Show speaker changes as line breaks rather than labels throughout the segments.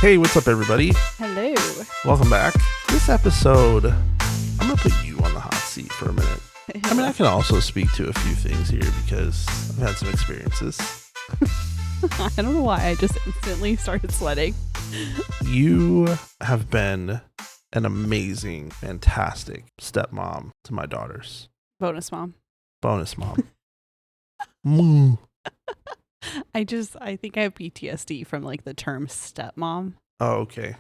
Hey, what's up, everybody?
Hello.
Welcome back. This episode, I'm going to put you on the hot seat for a minute. I mean, I can also speak to a few things here because I've had some experiences.
I don't know why I just instantly started sweating.
You have been an amazing, fantastic stepmom to my daughters.
Bonus mom.
Bonus mom. Moo.
I think I have PTSD from like the term stepmom.
Oh, okay.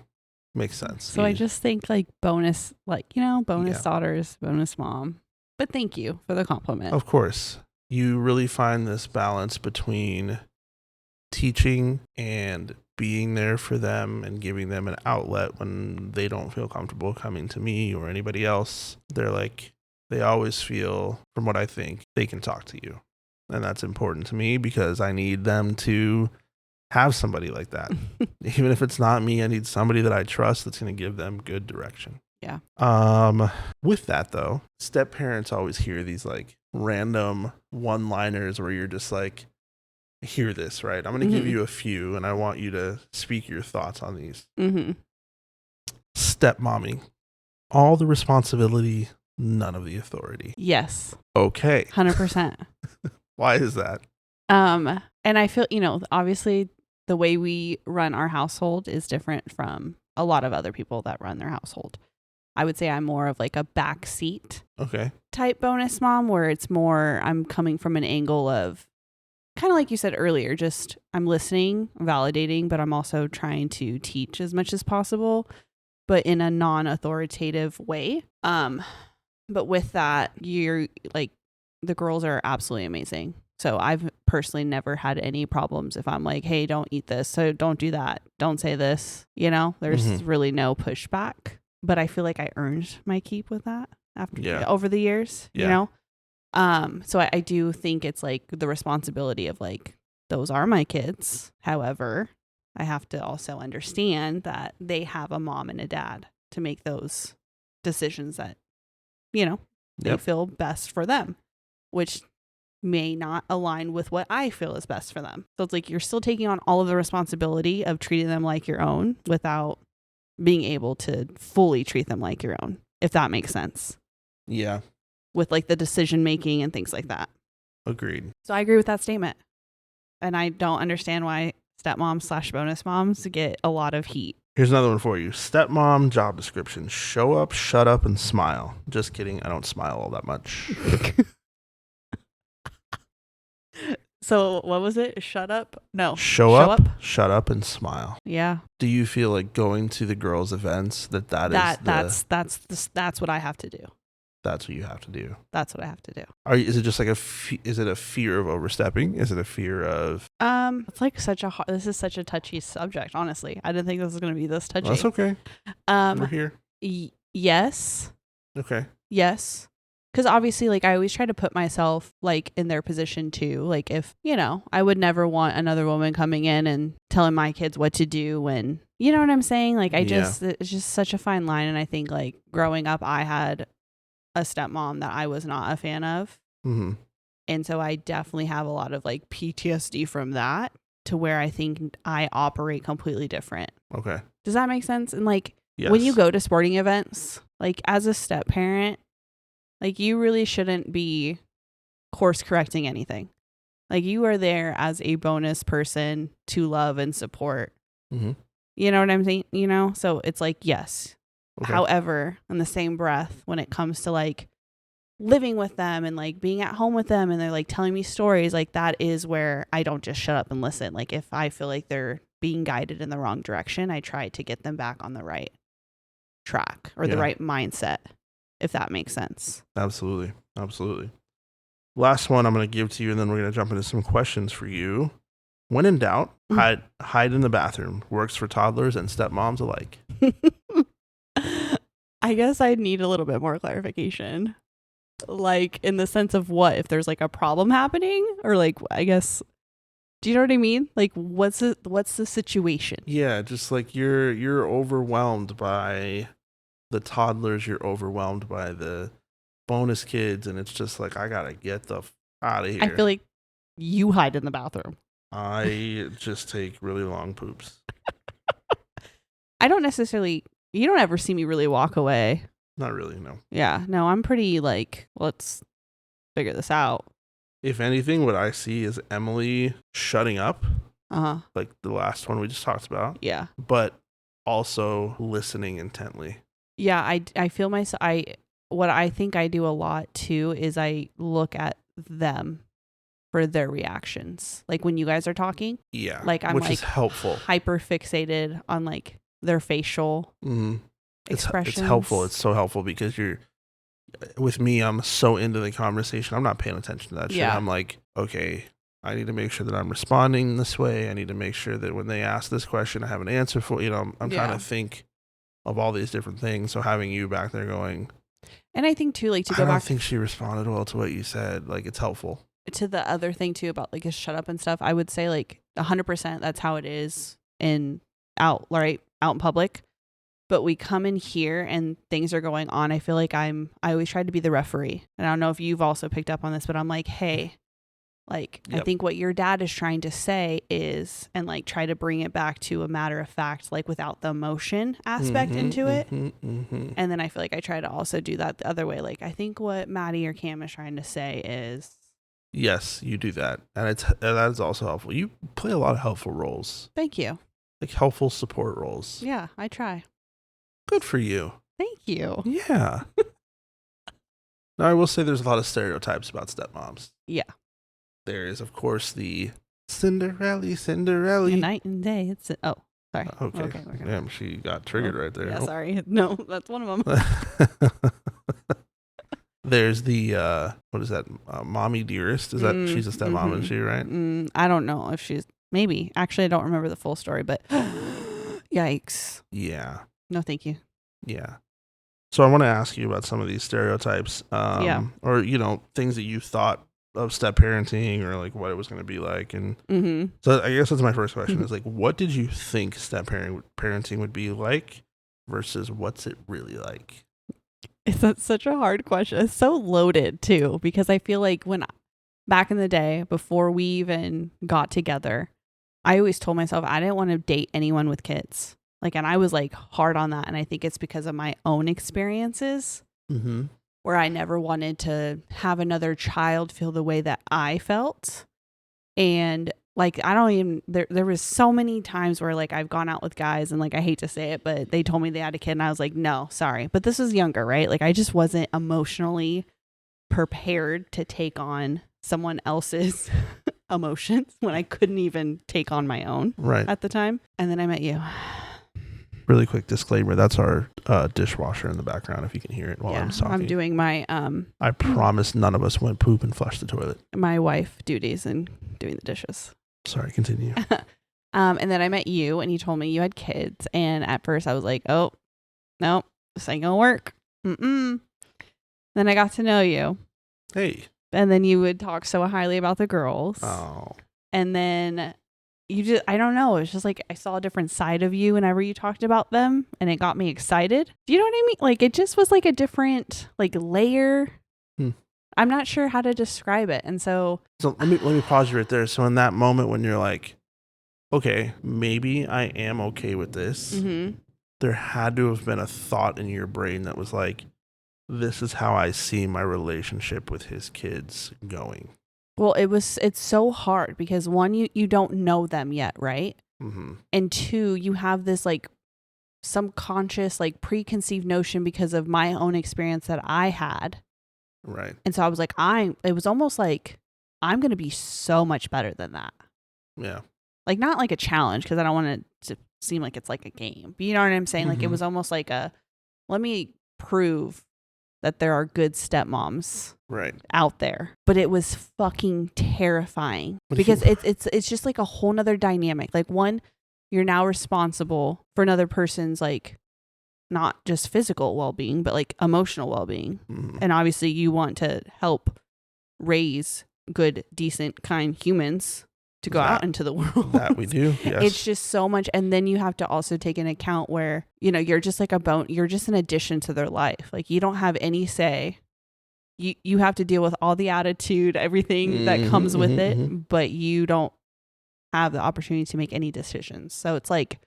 Makes sense.
So I just think like bonus, bonus
Yeah.
daughters, bonus mom. But thank you for the compliment.
Of course. You really find this balance between teaching and being there for them and giving them an outlet when they don't feel comfortable coming to me or anybody else. They always feel, from what I think, they can talk to you. And that's important to me because I need them to have somebody like that. Even if it's not me, I need somebody that I trust that's going to give them good direction.
Yeah.
With that though, step parents always hear these like random one-liners where you're just like, hear this, right? I'm going to give you a few and I want you to speak your thoughts on these.
Mm-hmm.
Stepmomming. All the responsibility, none of the authority.
Yes.
Okay.
100%.
Why is that?
And I feel, obviously the way we run our household is different from a lot of other people that run their household. I would say I'm more of like a backseat type bonus mom where it's more, I'm coming from an angle of kind of like you said earlier, just I'm listening, validating, but I'm also trying to teach as much as possible, but in a non-authoritative way. But with that, you're like, the girls are absolutely amazing. So I've personally never had any problems if I'm like, hey, don't eat this. So don't do that. Don't say this. There's really no pushback. But I feel like I earned my keep with that over the years, So I do think it's like the responsibility of like, those are my kids. However, I have to also understand that they have a mom and a dad to make those decisions that, they feel best for them, which may not align with what I feel is best for them. So it's like you're still taking on all of the responsibility of treating them like your own without being able to fully treat them like your own, if that makes sense.
Yeah.
With like the decision making and things like that.
Agreed.
So I agree with that statement. And I don't understand why stepmoms / bonus moms get a lot of heat.
Here's another one for you. Stepmom job description. Show up, shut up, and smile. Just kidding. I don't smile all that much.
So what was it? Shut up? No.
Show up, shut up, and smile.
Yeah.
Do you feel like going to the girls' events that's
what I have to do?
That's what you have to do.
That's what I have to do.
Is it just like is it a fear of overstepping? Is it a fear of?
It's like this is such a touchy subject. Honestly, I didn't think this was going to be this touchy.
Well, that's okay. We're here.
Yes.
Okay.
Yes. Because obviously, like, I always try to put myself, like, in their position, too. Like, if, I would never want another woman coming in and telling my kids what to do when, you know what I'm saying? Like, it's just such a fine line. And I think, like, growing up, I had a stepmom that I was not a fan of.
Mm-hmm.
And so I definitely have a lot of, like, PTSD from that to where I think I operate completely different.
Okay.
Does that make sense? And, like,
yes.
When you go to sporting events, like, as a step parent, like, you really shouldn't be course correcting anything. Like, you are there as a bonus person to love and support.
Mm-hmm.
You know what I'm saying? So it's like, yes.
Okay.
However, in the same breath, when it comes to like living with them and like being at home with them and they're like telling me stories, like that is where I don't just shut up and listen. Like, if I feel like they're being guided in the wrong direction, I try to get them back on the right track or the right mindset. If that makes sense.
Absolutely. Absolutely. Last one I'm going to give to you, and then we're going to jump into some questions for you. When in doubt, hide in the bathroom. Works for toddlers and stepmoms alike.
I guess I need a little bit more clarification. Like, in the sense of what? If there's like a problem happening? Or like, I guess, do you know what I mean? Like, what's the situation?
Yeah, just like you're overwhelmed by the toddlers, you're overwhelmed by the bonus kids, and it's just like, I gotta get the out of here.
I feel like you hide in the bathroom.
I just take really long poops.
I don't necessarily, you don't ever see me really walk away.
Not really, no.
Yeah. No, I'm pretty like, let's figure this out.
If anything, what I see is Emily shutting up.
Uh-huh.
Like the last one we just talked about.
Yeah.
But also listening intently.
Yeah, I feel myself, what I think I do a lot too is I look at them for their reactions. Like when you guys are talking.
Yeah.
Like I'm
which
like
is helpful.
Hyper fixated on like their facial expressions.
It's helpful. It's so helpful because with me, I'm so into the conversation. I'm not paying attention to that shit. I'm like, okay, I need to make sure that I'm responding this way. I need to make sure that when they ask this question, I have an answer for, I'm trying to think of all these different things. So having you back there going.
And I think too, like to go back.
I don't think she responded well to what you said. Like it's helpful.
To the other thing too about like a shut up and stuff. I would say like 100% that's how it is out in public. But we come in here and things are going on. I feel like I always try to be the referee. And I don't know if you've also picked up on this, but I'm like, hey, like, I think what your dad is trying to say is, and like try to bring it back to a matter of fact, like without the emotion aspect into it. And then I feel like I try to also do that the other way. Like, I think what Maddie or Cam is trying to say is.
Yes, you do that. And that is also helpful. You play a lot of helpful roles.
Thank you.
Like helpful support roles.
Yeah, I try.
Good for you.
Thank you.
Yeah. Now, I will say there's a lot of stereotypes about stepmoms.
Yeah.
There is, of course, the Cinderella.
Night and day. Oh, sorry.
Okay. Damn, she got triggered right there.
Yeah, sorry. No, that's one of them.
There's the, what is that? Mommy Dearest. Is that, she's a stepmom, is she, right?
I don't know if she's, maybe. Actually, I don't remember the full story, but yikes.
Yeah.
No, thank you.
Yeah. So I want to ask you about some of these stereotypes, or, things that you thought of step parenting or like what it was going to be like. And so I guess that's my first question is like, what did you think step parenting would be like versus what's it really like?
It's such a hard question. It's so loaded too, because I feel like back in the day, before we even got together, I always told myself I didn't want to date anyone with kids. Like, and I was like hard on that. And I think it's because of my own experiences where I never wanted to have another child feel the way that I felt. And like, I don't even, there was so many times where like I've gone out with guys and like, I hate to say it, but they told me they had a kid and I was like, no, sorry. But this was younger, right? Like I just wasn't emotionally prepared to take on someone else's emotions when I couldn't even take on my own at the time. And then I met you.
Really quick disclaimer, that's our dishwasher in the background if you can hear it while I'm talking.
I'm doing my
I promise none of us went poop and flushed the toilet.
My wife duties and doing the dishes.
Sorry, continue.
And then I met you and you told me you had kids, and at first I was like, oh no, this ain't gonna work. Then I got to know you.
Hey.
And then you would talk so highly about the girls.
Oh.
And then you just, I don't know. It's just like I saw a different side of you whenever you talked about them, and it got me excited. Do you know what I mean? Like it just was like a different like layer. I'm not sure how to describe it. And so
let me pause you right there. So in that moment when you're like, okay, maybe I am okay with this, there had to have been a thought in your brain that was like, this is how I see my relationship with his kids going.
Well, it's so hard because one, you don't know them yet, right? And two, you have this like subconscious, like preconceived notion because of my own experience that I had.
Right.
And so I was like, it was almost like I'm going to be so much better than that.
Yeah.
Like not like a challenge because I don't want it to seem like it's like a game. But you know what I'm saying? Like it was almost like let me prove that there are good stepmoms out there. But it was fucking terrifying because it's just like a whole nother dynamic. Like one, you're now responsible for another person's like not just physical well-being, but like emotional well-being. And obviously you want to help raise good, decent, kind humans to go out into the world.
That we do. Yes.
It's just so much. And then you have to also take into account where, you're just like you're just an addition to their life. Like you don't have any say. You have to deal with all the attitude, everything that comes with it, but you don't have the opportunity to make any decisions. So it's like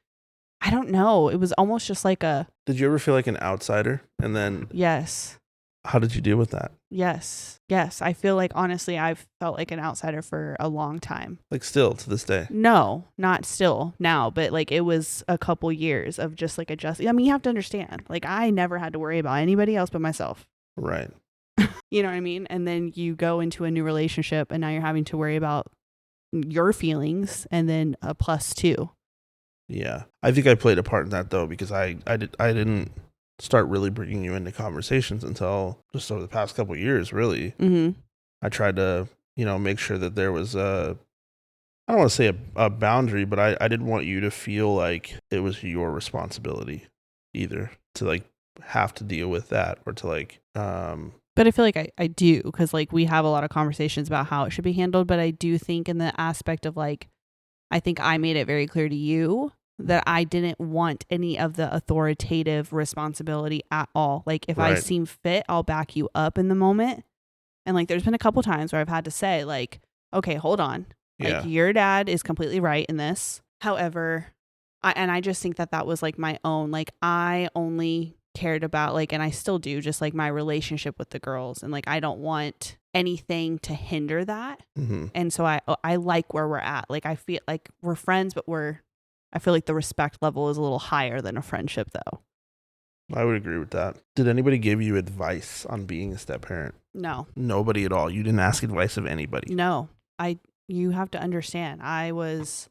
I don't know. It was almost just like a...
Did you ever feel like an outsider? And then...
Yes.
How did you deal with that?
Yes. I feel like, honestly, I've felt like an outsider for a long time.
Like still to this day?
No, not still now, but like it was a couple years of just like adjusting. I mean, you have to understand, like I never had to worry about anybody else but myself.
Right.
You know what I mean? And then you go into a new relationship and now you're having to worry about your feelings and then a plus two.
Yeah. I think I played a part in that though, because I didn't start really bringing you into conversations until just over the past couple of years, really.
Mm-hmm.
I tried to, make sure that there was I don't want to say a boundary, but I didn't want you to feel like it was your responsibility either to like have to deal with that or to like,
But I feel like I do, because like we have a lot of conversations about how it should be handled. But I do think in the aspect of like, I think I made it very clear to you that I didn't want any of the authoritative responsibility at all. Like if I seem fit, I'll back you up in the moment. And like there's been a couple times where I've had to say like, okay, hold on. Like your dad is completely right in this. However, I just think that was like my own, like I only cared about like, and I still do, just like my relationship with the girls. And like, I don't want anything to hinder that.
Mm-hmm.
And so I like where we're at. Like, I feel like we're friends, but I feel like the respect level is a little higher than a friendship though.
I would agree with that. Did anybody give you advice on being a step parent?
No.
Nobody at all. You didn't ask advice of anybody.
No, you have to understand. I was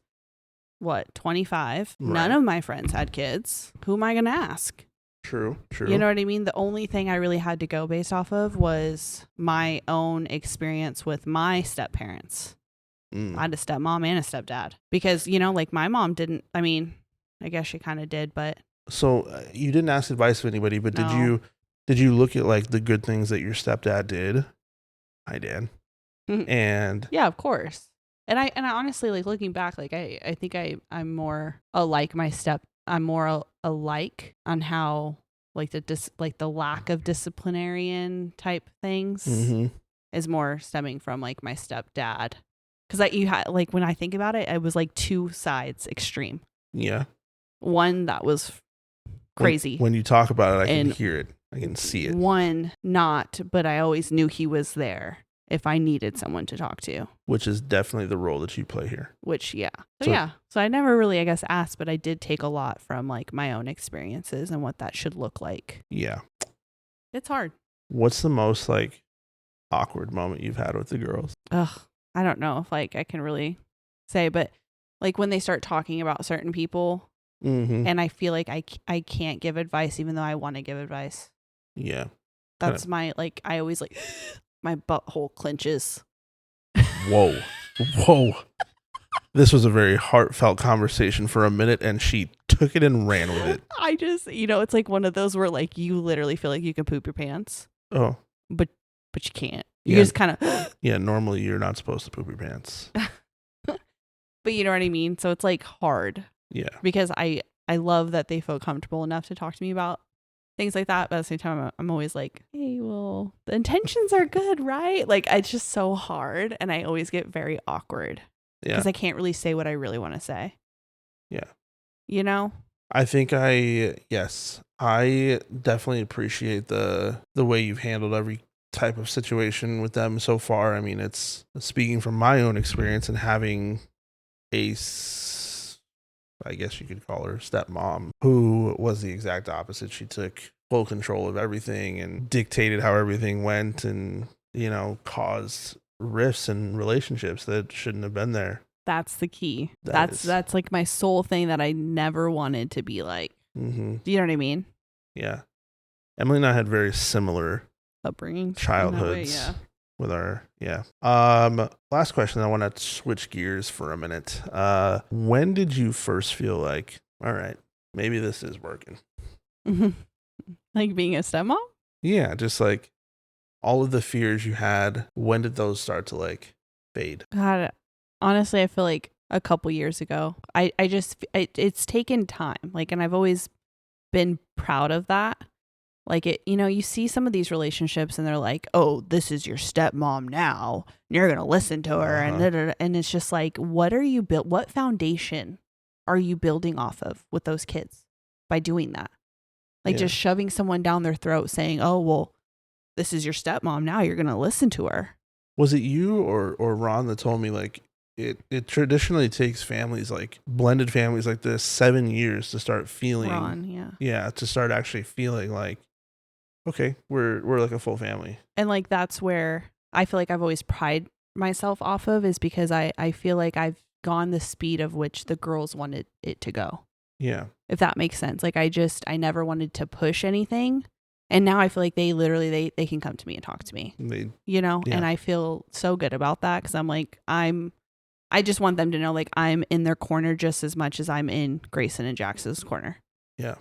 25. Right. None of my friends had kids. Who am I going to ask?
True.
You know what I mean? The only thing I really had to go based off of was my own experience with my step parents. I had a stepmom and a stepdad because, like my mom didn't, I mean, I guess she kind of did, but.
So you didn't ask advice of anybody, but
no.
did you look at like the good things that your stepdad did? I did. And
yeah, of course. And I honestly, like looking back, like I think I'm more alike I'm more alike on how like the lack of disciplinarian type things is more stemming from like my stepdad. Cause you had like, when I think about it, it was like two sides extreme.
Yeah.
One that was crazy.
When you talk about it, I can hear it. I can see it.
One not, but I always knew he was there if I needed someone to talk to.
Which is definitely the role that you play here.
Which, yeah. So I never really, I guess, asked, but I did take a lot from like my own experiences and what that should look like.
Yeah.
It's hard.
What's the most like awkward moment you've had with the girls?
Ugh, I don't know if like I can really say, but like when they start talking about certain people and I feel like I can't give advice even though I want to give advice.
Yeah.
That's my, like, I always like, my butthole clenches.
Whoa. This was a very heartfelt conversation for a minute and she took it and ran with it.
I just, it's like one of those where like you literally feel like you can poop your pants.
Oh.
But you can't. You just kind of.
Yeah, normally you're not supposed to poop your pants.
But you know what I mean? So it's like hard.
Yeah.
Because I love that they feel comfortable enough to talk to me about things like that. But at the same time, I'm always like, hey, well, the intentions are good, right? Like, it's just so hard. And I always get very awkward. Yeah. Because I can't really say what I really want to say.
Yeah. I think I definitely appreciate the way you've handled every type of situation with them so far. I mean, it's speaking from my own experience and having I guess you could call her stepmom, who was the exact opposite. She took full control of everything and dictated how everything went and, caused rifts in relationships that shouldn't have been there.
That's the key. That's like my sole thing that I never wanted to be like. Do you know what I mean?
Yeah. Emily and I had very similar
upbringing,
childhoods. With our last question, I want to switch gears for a minute. When did you first feel like, all right, maybe this is working?
Like being a stepmom?
Yeah, just like all of the fears you had, when did those start to like fade?
God, honestly, I feel like a couple years ago. It's taken time. Like, and I've always been proud of that. Like it, you see some of these relationships and they're like, oh, this is your stepmom now. You're going to listen to her. And it's just like, what are you built? What foundation are you building off of with those kids by doing that? Like just shoving someone down their throat saying, oh, well, this is your stepmom. Now you're going to listen to her.
Was it you or Ron that told me like it traditionally takes families, like blended families like this, 7 years to start feeling,
Ron,
to start actually feeling like, okay, we're like a full family.
And like that's where I feel like I've always pride myself off of, is because I feel like I've gone the speed of which the girls wanted it to go.
Yeah.
If that makes sense. Like I never wanted to push anything. And now I feel like they literally, they can come to me and talk to me, and I feel so good about that. Cause I'm like, I just want them to know, like, I'm in their corner just as much as I'm in Grayson and Jax's corner.
Yeah.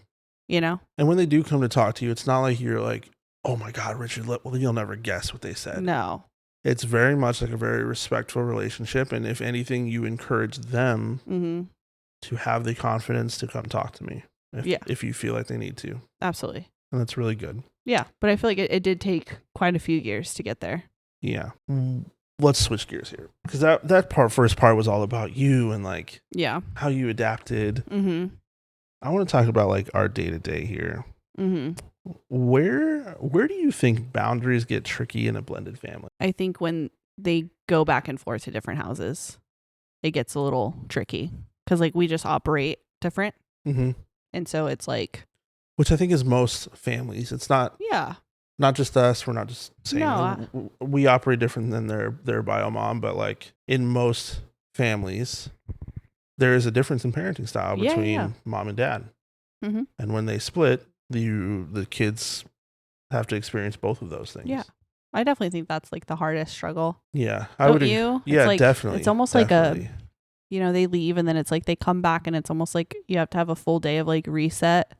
And
when they do come to talk to you, it's not like you're like, oh my God, Richard, you'll never guess what they said.
No.
It's very much like a very respectful relationship. And if anything, you encourage them to have the confidence to come talk to me if you feel like they need to.
Absolutely.
And that's really good.
Yeah. But I feel like it did take quite a few years to get there.
Yeah. Let's switch gears here. Because first part was all about you and like how you adapted.
Mm-hmm.
I want to talk about like our day-to-day here.
Mm-hmm.
Where do you think boundaries get tricky in a blended family?
I think when they go back and forth to different houses, it gets a little tricky. Because like we just operate different.
Mm-hmm.
And so it's like,
which I think is most families. It's not not just us. We're not just saying we operate different than their bio mom, but like in most families, there is a difference in parenting style between mom and dad.
Mm-hmm.
And when they split, the kids have to experience both of those things.
Yeah. I definitely think that's like the hardest struggle.
Yeah.
Don't you?
Yeah,
like,
definitely.
It's almost like they leave and then it's like they come back and it's almost like you have to have a full day of like reset.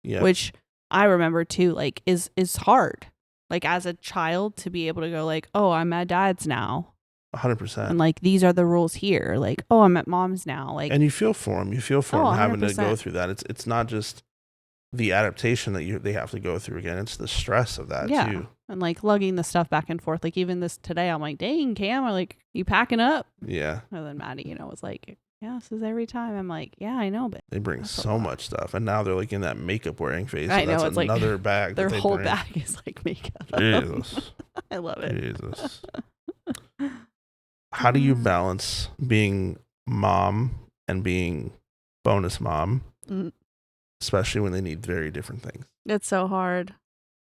Yeah. Which I remember too, like is hard. Like as a child to be able to go like, oh, I'm at dad's now.
100%.
And like, these are the rules here. Like, oh, I'm at mom's now. Like,
and you feel for them. You feel for them having
100%.
to go through that. It's not just the adaptation that they have to go through again. It's the stress of that too.
And like lugging the stuff back and forth. Like even this today, I'm like, dang, Cam, I'm like, you packing up?
Yeah.
And then Maddie, was like, yeah, this is every time. I'm like, yeah, I know, but
they bring so much stuff, and now they're like in that makeup wearing phase. So
I know,
that's
it's
another
like
bag.
Their whole bag is like makeup.
Jesus,
I love it.
Jesus. How do you balance being mom and being bonus mom, especially when they need very different things?
It's so hard.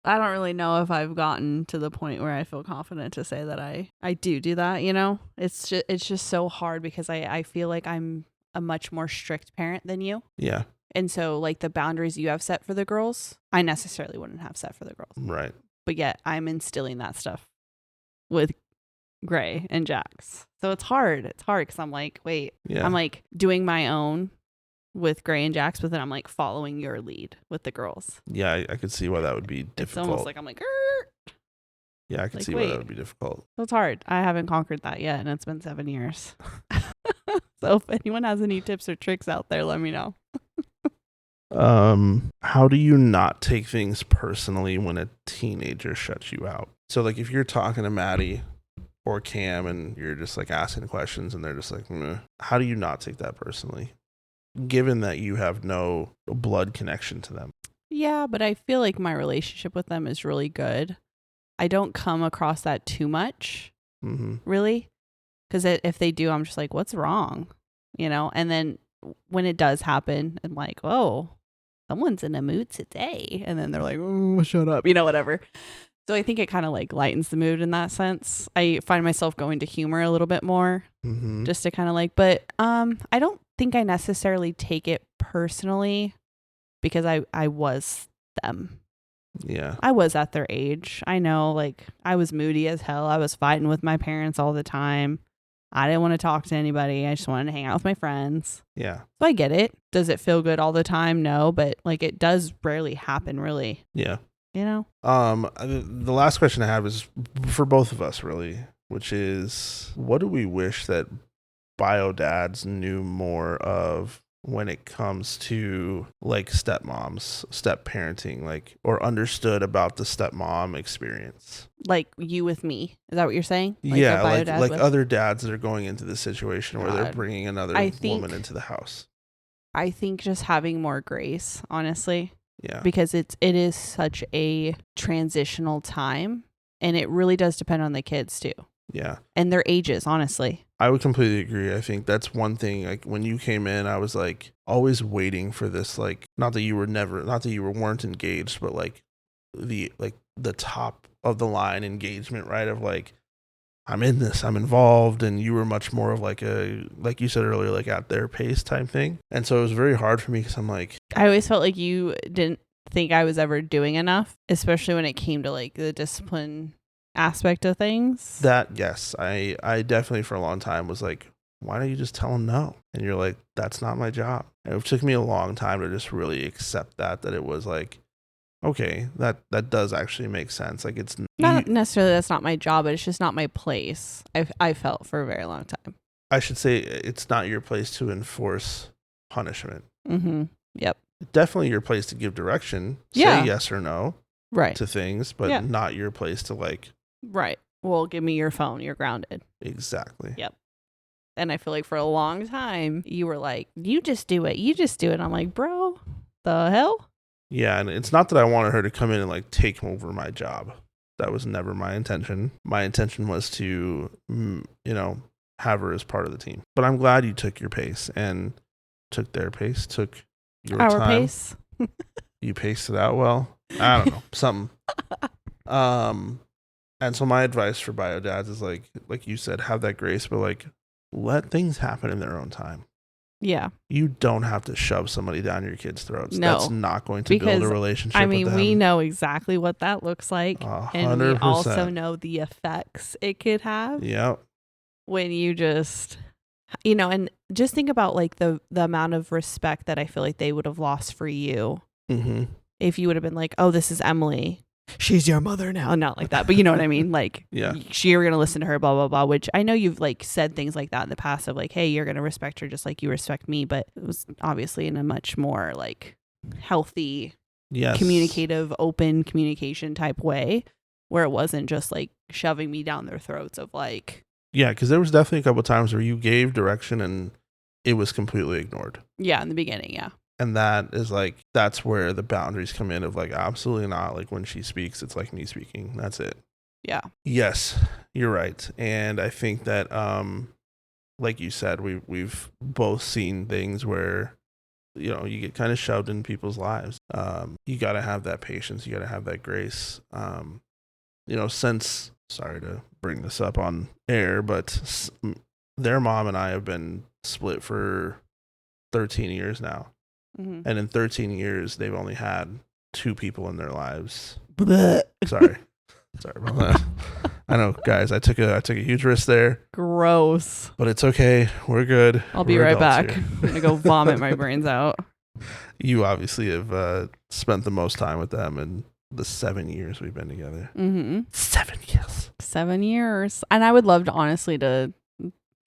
I don't really know if I've gotten to the point where I feel confident to say that I do that, It's just so hard because I feel like I'm a much more strict parent than you.
Yeah.
And so like the boundaries you have set for the girls, I necessarily wouldn't have set for the girls.
Right.
But yet I'm instilling that stuff with Gray and Jax. So it's hard. It's hard because I'm like, wait, I'm like doing my own with Gray and Jax, but then I'm like following your lead with the girls.
Yeah, I could see why that would be difficult.
It's almost like I'm like, Grr!
Yeah, I could see why that would be difficult.
So it's hard. I haven't conquered that yet, and it's been 7 years. So if anyone has any tips or tricks out there, let me know.
How do you not take things personally when a teenager shuts you out? So like if you're talking to Maddie or Cam and you're just like asking questions and they're just like, meh, how do you not take that personally, given that you have no blood connection to them?
Yeah, but I feel like my relationship with them is really good. I don't come across that too much, really, because if they do, I'm just like, what's wrong? And then when it does happen, I'm like, oh, someone's in a mood today. And then they're like, oh, shut up, whatever. So I think it kind of like lightens the mood in that sense. I find myself going to humor a little bit more just to kind of like, but I don't think I necessarily take it personally because I was them.
Yeah.
I was at their age. I know, like, I was moody as hell. I was fighting with my parents all the time. I didn't want to talk to anybody. I just wanted to hang out with my friends.
Yeah.
So I get it. Does it feel good all the time? No, but like it does rarely happen, really.
Yeah.
The
last question I have is for both of us, really, which is, what do we wish that bio dads knew more of when it comes to like stepmoms, step parenting, like, or understood about the stepmom experience?
Like you with me. Is that what you're saying?
Like like other dads that are going into this situation where they're bringing another woman into the house.
I think just having more grace, honestly.
Yeah.
Because it is such a transitional time, and it really does depend on the kids too.
Yeah.
And their ages, honestly.
I would completely agree. I think that's one thing. Like when you came in, I was like always waiting for this, like not that you weren't engaged, but like the top of the line engagement, right? Of like, I'm in this, I'm involved, and you were much more of like you said earlier, like at their pace type thing. And so it was very hard for me because I'm like,
I always felt like you didn't think I was ever doing enough, especially when it came to like the discipline aspect of things.
That, yes, I definitely for a long time was like, why don't you just tell them no? And you're like, that's not my job. And it took me a long time to just really accept that it was like, okay, that does actually make sense. Like it's
not necessarily that's not my job, but it's just not my place. I felt for a very long time.
I should say it's not your place to enforce punishment.
Mm-hmm. Yep.
Definitely your place to give direction, say yes or no,
right,
to things, but not your place to like.
Right. Well, give me your phone. You're grounded.
Exactly.
Yep. And I feel like for a long time you were like, you just do it. You just do it. I'm like, bro, the hell?
Yeah, and it's not that I wanted her to come in and like take over my job. That was never my intention. My intention was to, have her as part of the team. But I'm glad you took your pace and took their pace, took your
Our
time.
pace.
You paced it out well. I don't know, something. And so my advice for bio dads is like you said, have that grace, but like let things happen in their own time.
Yeah.
You don't have to shove somebody down your kids' throats.
No,
that's not going to build a relationship.
I mean,
with them.
we know exactly what that looks like.
100%.
And we also know the effects it could have.
Yep.
When you just, and just think about like the amount of respect that I feel like they would have lost for you.
Mm-hmm.
If you would have been like, oh, this is Emily. She's your mother now. Not like that, but you know what I mean? Like, you're going to listen to her, blah, blah, blah, which I know you've like said things like that in the past of like, hey, you're going to respect her just like you respect me. But it was obviously in a much more like healthy, communicative, open communication type way where it wasn't just like shoving me down their throats of like.
Yeah, because there was definitely a couple of times where you gave direction and it was completely ignored.
Yeah, in the beginning, yeah.
And that is like, that's where the boundaries come in of like, absolutely not. Like when she speaks, it's like me speaking. That's it.
Yeah.
Yes, you're right. And I think that, like you said, we've both seen things where, you get kind of shoved in people's lives. You got to have that patience. You got to have that grace. Since, sorry to bring this up on air, but their mom and I have been split for 13 years now. Mm-hmm. And in 13 years, they've only had 2 people in their lives. Sorry about that. I know, guys. I took a huge risk there.
Gross.
But it's okay. We're good.
I'll be right back. I'm gonna go vomit my brains out.
You obviously have spent the most time with them in the 7 years we've been together.
Mm-hmm.
7 years.
7 years. And I would love to honestly to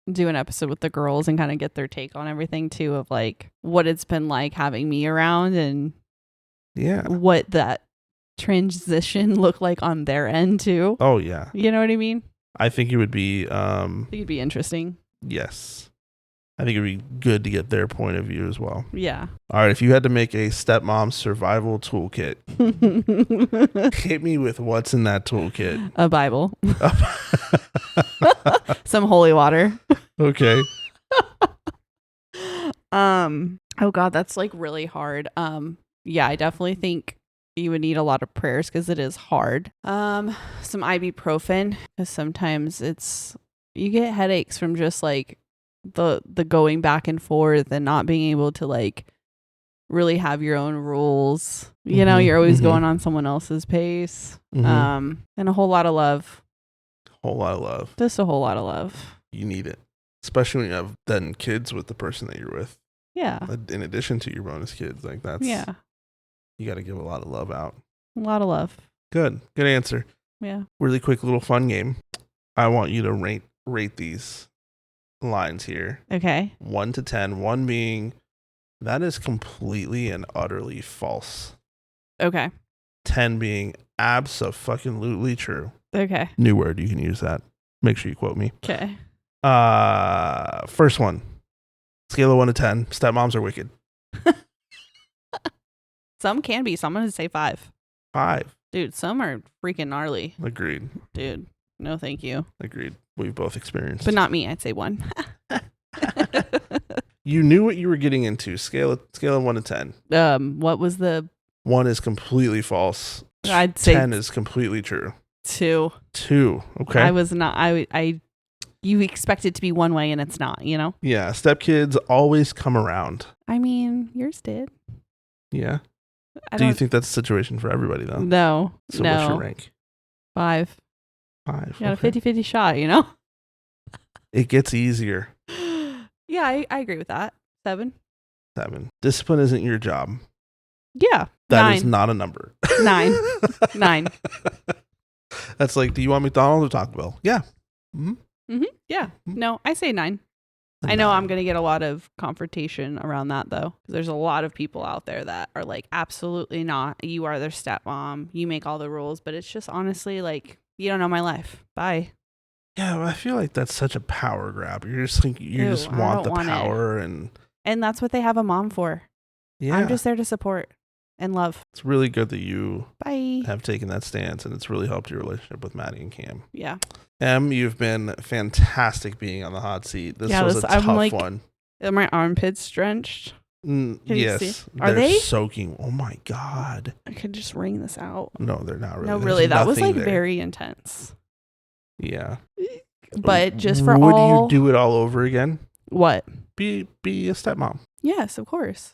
do an episode with the girls and kind of get their take on everything too, of like what it's been like having me around and what that transition looked like on their end too.
Oh yeah.
You know what I mean?
I think it would be
I think it'd be interesting.
Yes. I think it'd be good to get their point of view as well.
Yeah.
All right, if you had to make a stepmom survival toolkit, hit me with what's in that toolkit.
A Bible. Some holy water.
Okay.
Oh God, that's like really hard. Yeah, I definitely think you would need a lot of prayers because it is hard. Some ibuprofen, because sometimes you get headaches from just like the going back and forth and not being able to like really have your own rules. You know, you're always going on someone else's pace. And a whole lot of love.
Whole lot of love.
Just a whole lot of love.
You need it. Especially when you have then kids with the person that you're with.
Yeah.
In addition to your bonus kids. Like that's you gotta give a lot of love out.
A lot of love.
Good answer.
Yeah.
Really quick little fun game. I want you to rate these lines here.
Okay.
1 to 10. 1 being that is completely and utterly false.
Okay.
10 being abso-fucking-lutely true.
Okay.
New word. You can use that. Make sure you quote me.
Okay.
First one. Scale of 1 to 10. Stepmoms are wicked.
Some can be. So I'm going to say 5.
5.
Dude, some are freaking gnarly.
Agreed.
Dude, no thank you.
Agreed. We've both experienced.
But not me. I'd say 1.
You knew what you were getting into. Scale of 1 to 10.
What was the...
1 is completely false.
I'd say
10 is completely true.
2.
2. Okay.
I was not... You expect it to be one way and it's not, you know?
Yeah. Stepkids always come around.
I mean, yours did.
Yeah. Do you think that's a situation for everybody, though?
No.
So what's your rank?
5.
5.
You got a 50-50 shot, you know?
It gets easier.
Yeah, I agree with that. 7.
7. Discipline isn't your job.
Yeah.
That
9.
is not a number.
9. 9.
That's like, do you want McDonald's or Taco Bell? Yeah.
Mm-hmm. Yeah. No, I say 9. I know I'm going to get a lot of confrontation around that, though. Because there's a lot of people out there that are like, absolutely not. You are their stepmom. You make all the rules. But it's just honestly like, you don't know my life. Bye.
Yeah, I feel like that's such a power grab. You're just like, you just want the power. And
that's what they have a mom for. Yeah. I'm just there to support and love.
It's really good that you
Bye.
have taken that stance, and it's really helped your relationship with Maddie and Cam.
Yeah.
Em, you've been fantastic being on the hot seat. This was a tough one.
Are my armpits drenched?
Yes.
Are they
soaking? Oh my God.
I could just wring this out.
No, they're not really.
No, really. That was like very intense.
Yeah.
But just for
would you do it all over again?
What?
Be a stepmom.
Yes, of course.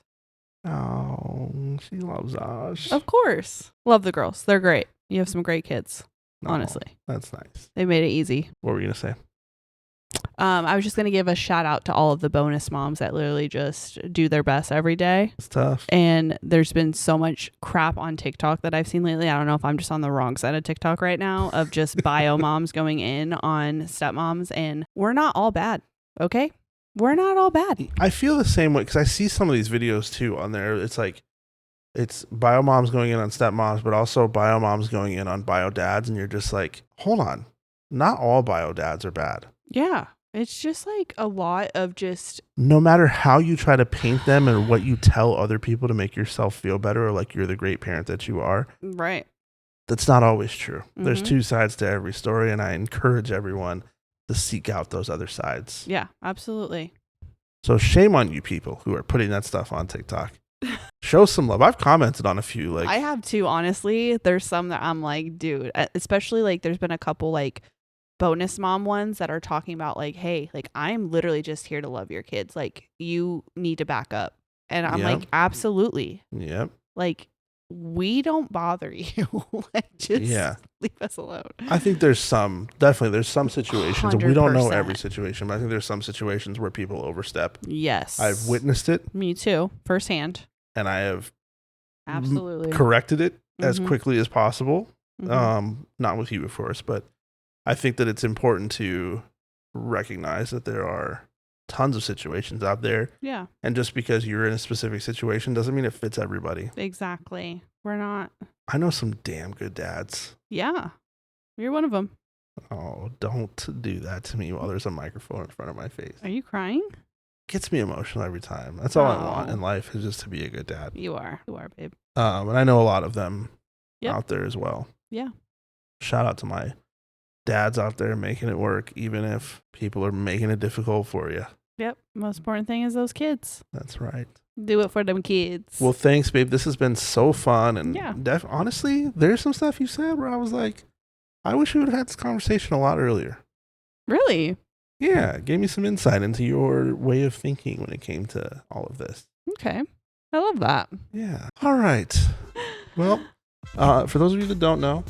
Oh, she loves us.
Of course. Love the girls. They're great. You have some great kids. Honestly.
That's nice.
They made it easy.
What were you going to say?
I was just going to give a shout out to all of the bonus moms that literally just do their best every day.
It's tough.
And there's been so much crap on TikTok that I've seen lately. I don't know if I'm just on the wrong side of TikTok right now of just bio moms going in on stepmoms. And we're not all bad. Okay? We're not all bad.
I feel the same way because I see some of these videos too on there. It's like, it's bio moms going in on stepmoms, but also bio moms going in on bio dads. And you're just like, hold on. Not all bio dads are bad.
Yeah. It's just like a lot of just...
No matter how you try to paint them and what you tell other people to make yourself feel better or like you're the great parent that you are.
Right.
That's not always true.
Mm-hmm.
There's 2 sides to every story, and I encourage everyone to seek out those other sides.
Yeah, absolutely.
So shame on you people who are putting that stuff on TikTok. Show some love. I've commented on a few. Like
I have too, honestly. There's some that I'm like, dude, especially like there's been a couple like bonus mom ones that are talking about like, hey, like I'm literally just here to love your kids. Like you need to back up. And I'm like, absolutely.
Yep.
Like we don't bother you. Like just leave us alone.
I think there's some situations. 100%. We don't know every situation, but I think there's some situations where people overstep.
Yes.
I've witnessed it.
Me too. Firsthand.
And I have
absolutely
corrected it as quickly as possible.
Mm-hmm.
Not with you, of course, but I think that it's important to recognize that there are tons of situations out there.
Yeah.
And just because you're in a specific situation doesn't mean it fits everybody.
Exactly. We're not.
I know some damn good dads.
Yeah. You're one of them.
Oh, don't do that to me while there's a microphone in front of my face.
Are you crying?
Gets me emotional every time. That's all I want in life is just to be a good dad.
You are, babe.
And I know a lot of them out there as well.
Yeah.
Shout out to my dads out there making it work, even if people are making it difficult for you.
Yep. Most important thing is those kids.
That's right.
Do it for them kids.
Well, thanks, babe. This has been so fun. And honestly, there's some stuff you said where I was like, I wish we would have had this conversation a lot earlier.
Really?
Yeah. It gave me some insight into your way of thinking when it came to all of this.
Okay. I love that.
Yeah. All right. Well, for those of you that don't know,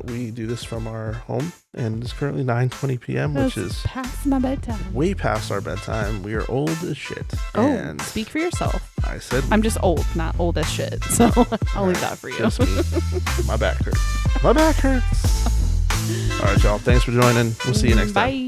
we do this from our home, and it's currently 9:20 p.m., which is
past my bedtime.
Way past our bedtime. We are old as shit.
Oh, and speak for yourself.
I said
I'm just old, not old as shit. So I'll leave that for you.
Just me. My back hurts. My back hurts. All right, y'all. Thanks for joining. We'll see you next time.
Bye.